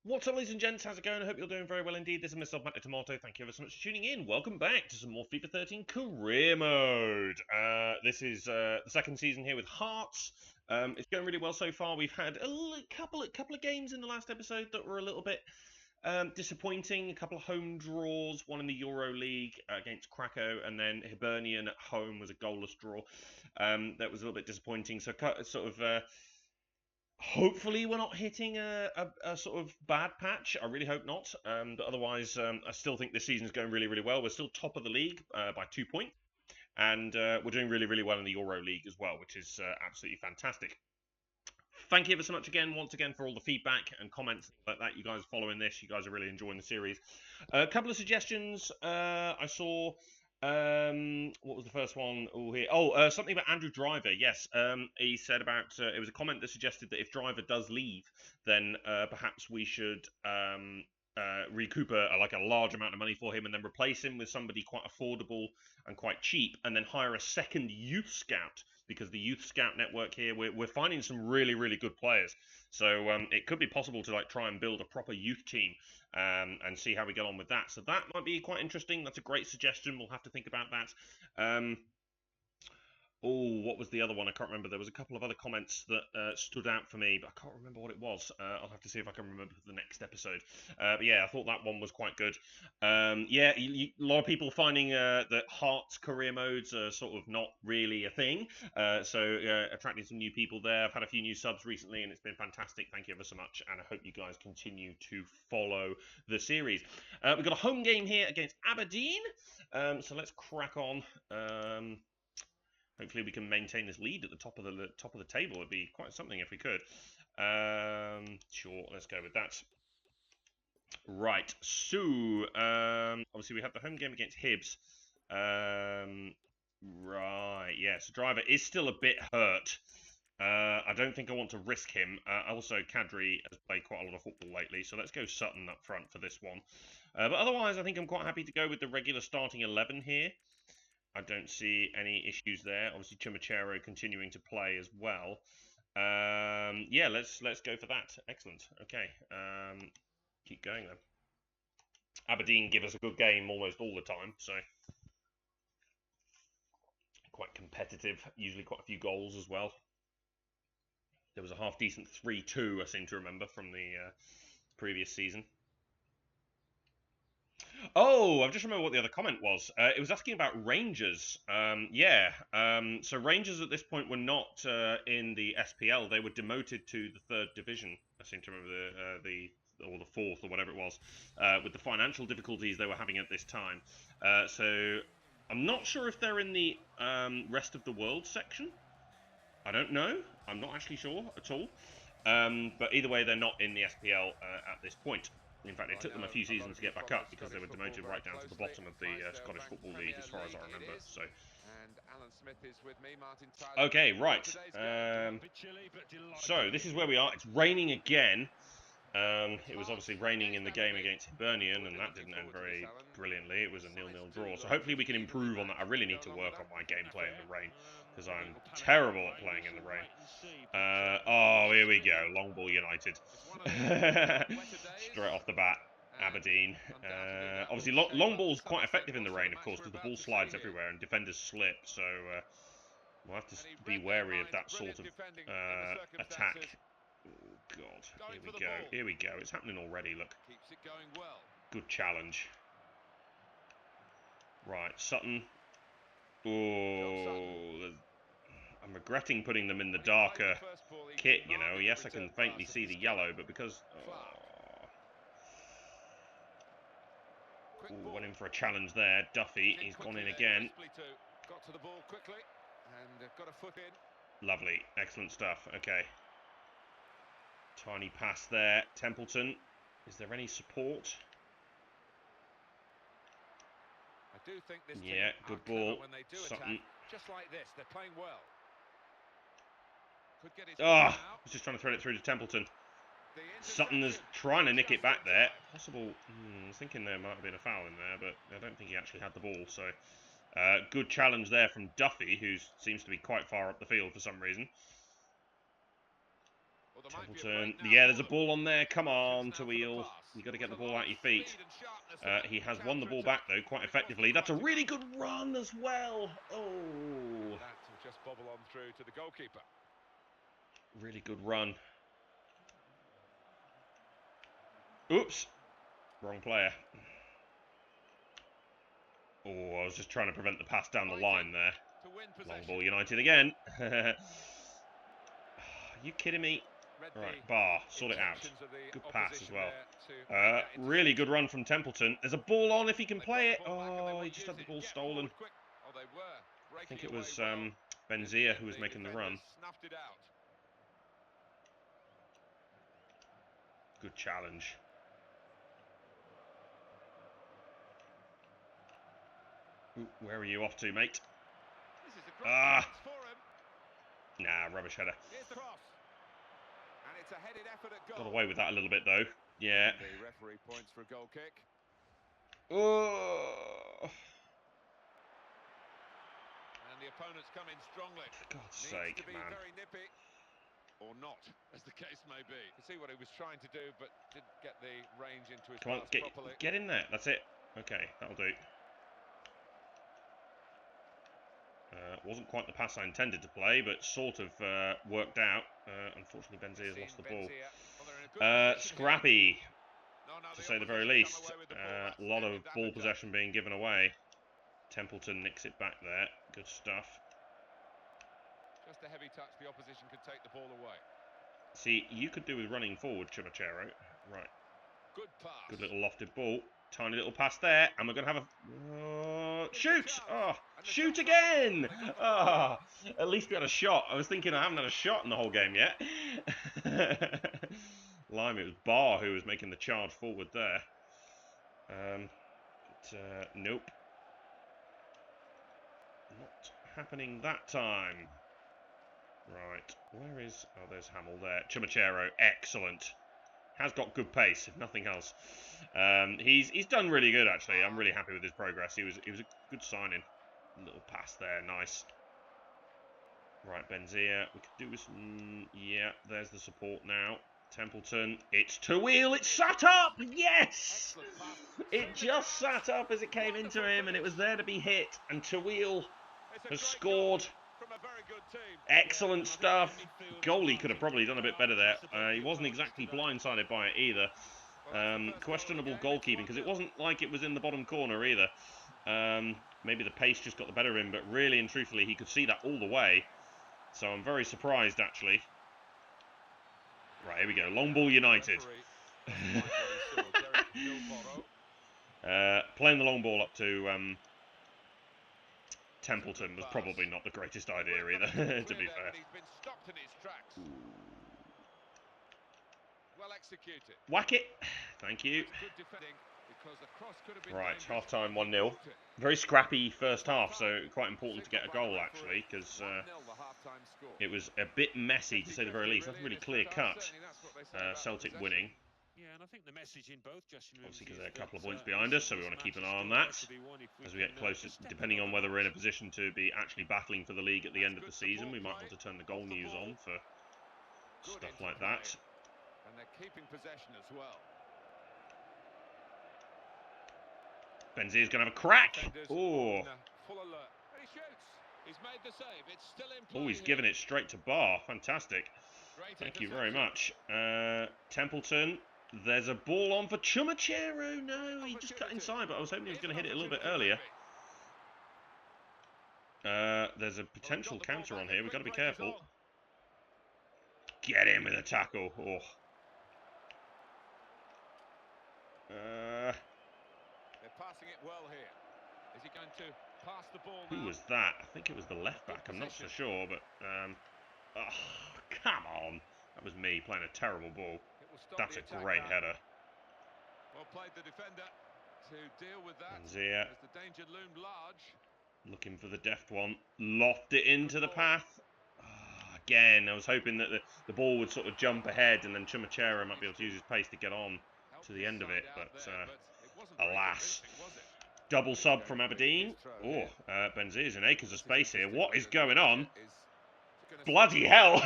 What's up, ladies and gents? How's it going? I hope you're doing very well indeed. This is myself, Matt the Tomato. Thank you ever so much for tuning in. Welcome back to some more FIFA 13 career mode. This is the second season here with Hearts. It's going really well so far. We've had couple of games in the last episode that were a little bit disappointing. A couple of home draws, one in the Euro League against Krakow, and then Hibernian at home was a goalless draw. That was a little bit disappointing. So sort of. Hopefully, we're not hitting a sort of bad patch. I really hope not. But otherwise, I still think this season is going really, really well. We're still top of the league by 2 points, and we're doing really, really well in the Euro League as well, which is absolutely fantastic. Thank you ever so much once again, for all the feedback and comments like that. You guys are following this. You guys are really enjoying the series. A couple of suggestions I saw. What was the first one? Oh, here. Oh, something about Andrew Driver. Yes. He said about it was a comment that suggested that if Driver does leave, then perhaps we should recoup like a large amount of money for him and then replace him with somebody quite affordable and quite cheap, and then hire a second youth scout, because the youth scout network here, we're finding some really, really good players. So it could be possible to like try and build a proper youth team and see how we get on with that. So that might be quite interesting. That's a great suggestion. We'll have to think about that. Oh, what was the other one? I can't remember. There was a couple of other comments that stood out for me, but I can't remember what it was. I'll have to see if I can remember for the next episode. But yeah, I thought that one was quite good. Yeah, a lot of people finding that Hearts career modes are sort of not really a thing. So attracting some new people there. I've had a few new subs recently, and it's been fantastic. Thank you ever so much, and I hope you guys continue to follow the series. We've got a home game here against Aberdeen. So let's crack on. Hopefully we can maintain this lead at the top of the table. It'd be quite something if we could. Sure, let's go with that. Right, so obviously we have the home game against Hibs. Right, yeah, so Driver is still a bit hurt. I don't think I want to risk him. Also, Kadri has played quite a lot of football lately, so let's go Sutton up front for this one. But otherwise, I think I'm quite happy to go with the regular starting 11 here. I don't see any issues there. Obviously, Chumachero continuing to play as well. Yeah, let's go for that. Excellent. Okay, keep going then. Aberdeen give us a good game almost all the time, so quite competitive. Usually quite a few goals as well. There was a half decent 3-2, I seem to remember, from the previous season. Oh, I've just remembered what the other comment was. It was asking about Rangers. Yeah. So Rangers at this point were not in the SPL. They were demoted to the third division. I seem to remember the or the fourth or whatever it was, with the financial difficulties they were having at this time. So I'm not sure if they're in the rest of the world section. I don't know. I'm not actually sure at all. But either way, they're not in the SPL at this point. In fact, it took them a few seasons to get back up because they were demoted right down to the bottom of the Scottish Football League, as far as I remember. Okay, right. So this is where we are. It's raining again. It was obviously raining in the game against Hibernian, and that didn't end very brilliantly. It was a 0-0 draw. So hopefully we can improve on that. I really need to work on my gameplay in the rain, because I'm terrible at playing in the rain. Oh, here we go. Long ball United. Straight off the bat. Aberdeen. Obviously, long ball's quite effective in the rain, of course, because the ball slides everywhere and defenders slip. So we'll have to be wary of that sort of attack. Oh, God. Here we go. Here we go. It's happening already, look. Good challenge. Right, Sutton. Oh, I'm regretting putting them in the darker kit, you know. Yes, I can faintly see the yellow, but because... Ooh, went in for a challenge there. Duffy, he's gone in again. Lovely. Excellent stuff. Okay. Tiny pass there. Templeton. Is there any support? Yeah, good ball. Sutton. Just like this, they're playing well. I was just trying to thread it through to Templeton. Sutton is trying to nick it back there. Possible. I was thinking there might have been a foul in there, but I don't think he actually had the ball. So, good challenge there from Duffy, who seems to be quite far up the field for some reason. Well, there might be a Templeton. break now Yeah, for there's a them. ball on there. Come on, Options now for the Tawil. pass. You got to get the With a ball lot out of your feet. speed and sharpness there He in has the won the ball counter-attack. back, though, quite But it wasn't effectively. That's a quite really enough. good run as well. Oh. That will just bobble on through to the goalkeeper. Really good run. Oops. Wrong player. Oh, I was just trying to prevent the pass down the line there. To win Long possession. ball United again. Are you kidding me? Right, Bar, sort it out. Good pass as well. Really good run from Templeton. There's a ball on if he can play it. Oh, he just had the ball stolen. I think it was Benzia who was making the run. Good challenge. Ooh, where are you off to, mate? Ah! Nah, rubbish header. And it's a headed effort at goal. Got away with that a little bit, though. Yeah. The referee points for a goal kick. Oh! And the opponents come in strongly. For God's Needs sake, to be man. very nippy. Or not, as the case may be. You see what he was trying to do, but didn't get the range into his Come on, pass properly. get in there. That's it. Okay, that'll do. Wasn't quite the pass I intended to play, but sort of worked out. Unfortunately, Benzia's lost the ball. Scrappy, to say the very least. A lot of ball possession being given away. Templeton nicks it back there. Good stuff. Just a heavy touch, the opposition could take the ball away. See, you could do with running forward, Chumachero. Right. Good pass. Good little lofted ball. Tiny little pass there, and we're going to have a... shoot! Oh, shoot again! Oh, at least we had a shot. I was thinking I haven't had a shot in the whole game yet. Lime, it was Bar who was making the charge forward there. Nope. Not happening that time. Right, where is... Oh, there's Hamill there. Chumachero, excellent. Has got good pace, if nothing else. He's done really good, actually. I'm really happy with his progress. He was a good signing. Little pass there, nice. Right, Benzia. We could do with some... Yeah, there's the support now. Templeton. It's Tawil. It sat up! Yes! It just sat up as it came into him, and it was there to be hit. And Tawil has scored. Excellent stuff. Goalie could have probably done a bit better there. He wasn't exactly blindsided by it either. Questionable goalkeeping, because it wasn't like it was in the bottom corner either. Maybe the pace just got the better of him, but really and truthfully, he could see that all the way. So I'm very surprised, actually. Right, here we go. Long ball United. Playing the long ball up to... Templeton was probably not the greatest idea either, to be fair. Well executed. Whack it. Thank you. Right, half-time 1-0. Very scrappy first half, so quite important to get a goal, actually, because it was a bit messy, to say the very least. That's a really clear cut. Celtic winning. Yeah, and I think the message in both dressing rooms, obviously, because they're a couple of points behind us, so we want to keep an eye on that as we get closer. Depending on whether we're in a position to be actually battling for the league at the end of the season, we might want to turn the goal news on for stuff like that. And they're keeping possession as well. Benzia's going to have a crack. Oh. Oh, he's given it straight to Bar. Fantastic. Thank you very much. Templeton. There's a ball on for Chumachero. No, he just cut inside, but I was hoping he was going to hit it a little bit earlier. There's a potential counter on here. We've got to be careful. Get in with a tackle. Oh. They're passing it well here. Is he going to pass the ball now? Who was that? I think it was the left back. I'm not so sure, but oh, come on. That was me playing a terrible ball. That's a great header. Well played the defender to deal with that. Benzia. As the danger loomed large. Looking for the deft one. Loft it into the path. Again, I was hoping that the ball would sort of jump ahead and then Chumachero might be able to use his pace to get on to the end of it. But alas. Double sub from Aberdeen. Oh, Benzia's in acres of space here. What is going on? Bloody hell.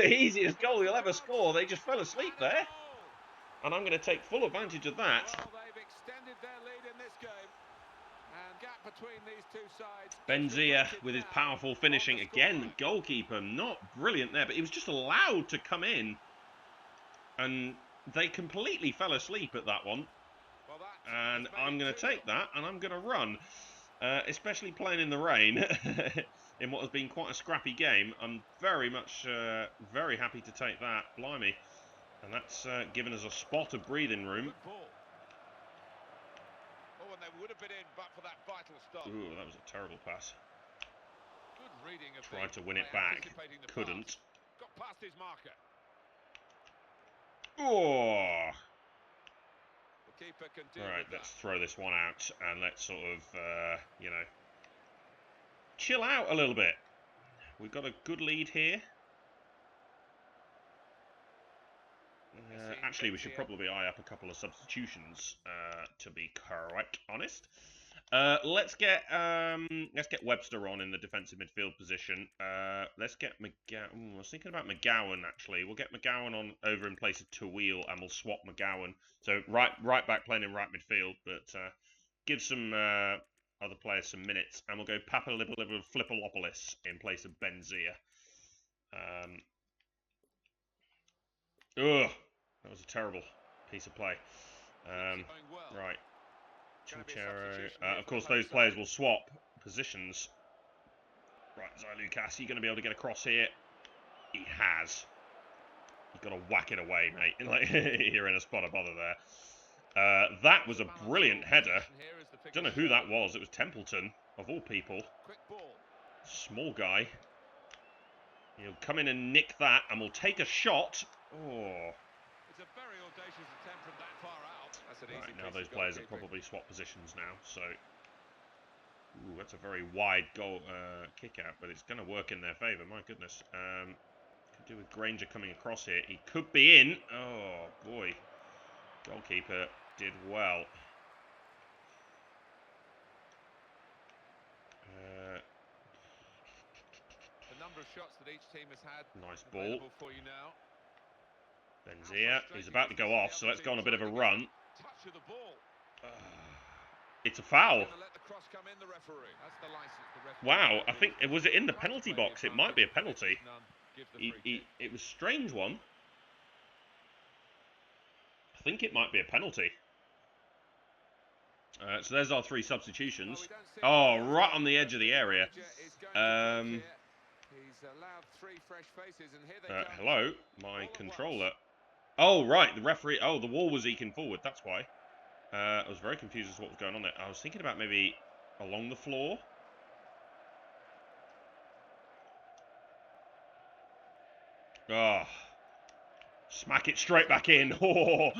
Easiest goal you'll ever score. They just fell asleep there. And I'm going to take full advantage of that. Well, they've extended their lead in this game. And gap between these two sides. Benzia with his powerful finishing. Again, the goalkeeper, not brilliant there, but he was just allowed to come in. And they completely fell asleep at that one. And I'm going to take that and I'm going to run. Especially playing in the rain in what has been quite a scrappy game. I'm very much very happy to take that. Blimey. And that's given us a spot of breathing room. Oh, and they would have been in but for that vital stop. Ooh, that was a terrible pass. Good reading of Tried to win it back. Couldn't. Got past his marker. Oh! The keeper can deal Right, with let's that. throw this one out and let's sort of, you know, chill out a little bit. We've got a good lead here. Actually, we should probably eye up a couple of substitutions, to be quite honest. Let's get Webster on in the defensive midfield position. Let's get McGowan. I was thinking about McGowan actually. We'll get McGowan on over in place of Tawil, and we'll swap McGowan. So right back playing in right midfield, but give some other players some minutes, and we'll go Papalipoulopoulos in place of Benzia. Ugh, that was a terrible piece of play. Right. Chunchero. Of course, those players will swap positions. Right, Zailukas, you going to be able to get across here? He has. You've got to whack it away, mate. Like, you're in a spot of bother there. That was a brilliant header. Don't know who that was. It was Templeton, of all people. Small guy. He'll come in and nick that, and we'll take a shot. Oh. It's a very audacious attempt from that far out. Right, now those players have probably swapped positions now, so... Ooh, that's a very wide goal kick out, but it's going to work in their favour, my goodness. Could do with Granger coming across here. He could be in. Oh, boy. Goalkeeper did well. The number of shots that each team has had. Nice ball. For you now. Benzia, he's about to go off, so let's go on a bit of a run. Touch of the ball. It's a foul. Let the cross come in, the referee. That's the license the referee. Wow, I think, was it in the penalty box? It might be a penalty. It was a strange one. I think it might be a penalty. So there's our three substitutions. Oh, right on the edge of the area. Hello, my controller. Oh, right, the referee. Oh, the wall was eking forward. That's why. I was very confused as to what was going on there. I was thinking about maybe along the floor. Oh, smack it straight back in. Oh.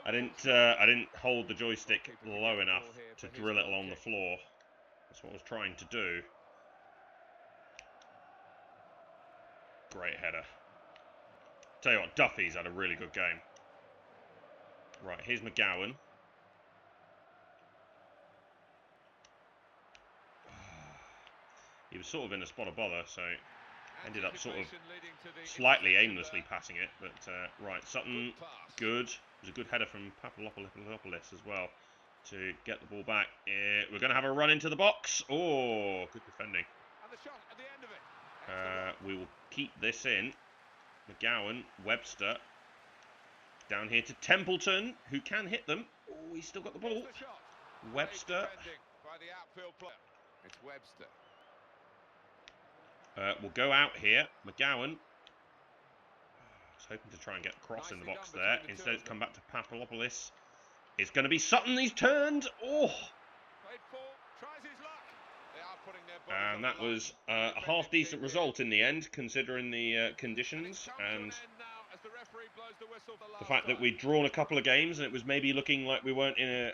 I didn't hold the joystick low enough to drill it along the floor. That's what I was trying to do. Great header. Tell you what, Duffy's had a really good game. Right, here's McGowan. He was sort of in a spot of bother, so ended up sort of slightly aimlessly passing it. But right, Sutton, good. It was a good header from Papalipoulopoulos as well to get the ball back. We're going to have a run into the box. Oh, good defending. We will keep this in. McGowan, Webster, down here to Templeton, who can hit them. Oh, he's still got the ball. Webster. It's Webster. We'll go out here. McGowan. I was hoping to try and get a cross in the box there. Instead, it's come back to Papalipoulopoulos. It's going to be Sutton. He's turned. Oh. And that was a half-decent result in the end, considering the conditions and the fact that we'd drawn a couple of games and it was maybe looking like we weren't in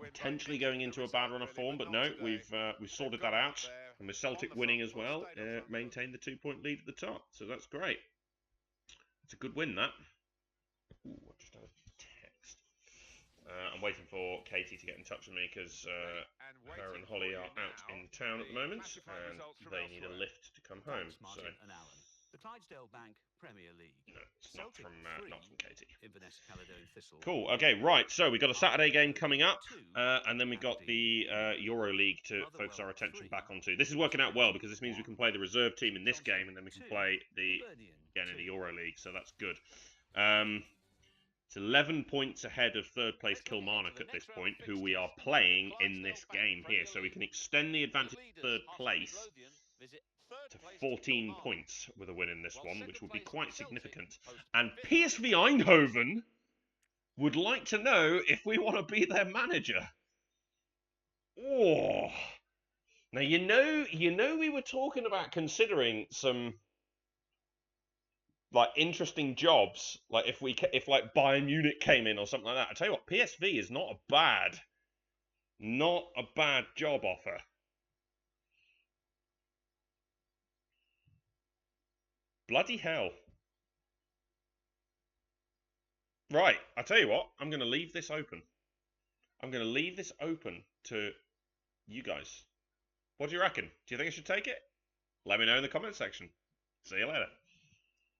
potentially going into a bad run of form. But no, we've sorted that out, and with Celtic winning as well, maintained the 2-point lead at the top. So that's great. It's a good win, that. Ooh, I just had a text. I'm waiting for Katie to get in touch with me because her and Holly are out in town at the moment and they need a lift to come home. So The Clydesdale Bank Premier League. no, it's not from Katie. Inverness Caledonian Thistle. Cool. Okay, right. So we got a Saturday game coming up, and then we got the Euro League to focus our attention back onto. This is working out well because this means we can play the reserve team in this game, and then we can play again in the Euro League. So that's good. It's 11 points ahead of third place Kilmarnock at this point, who we are playing in this game here. So we can extend the advantage of third place to 14 points with a win in this one, which would be quite significant. And PSV Eindhoven would like to know if we want to be their manager. Oh, now you know we were talking about considering some like interesting jobs, like if like Bayern Munich came in or something like that. I tell you what, PSV is not a bad job offer. Bloody hell. Right, I tell you what, I'm going to leave this open. I'm going to leave this open to you guys. What do you reckon? Do you think I should take it? Let me know in the comment section. See you later.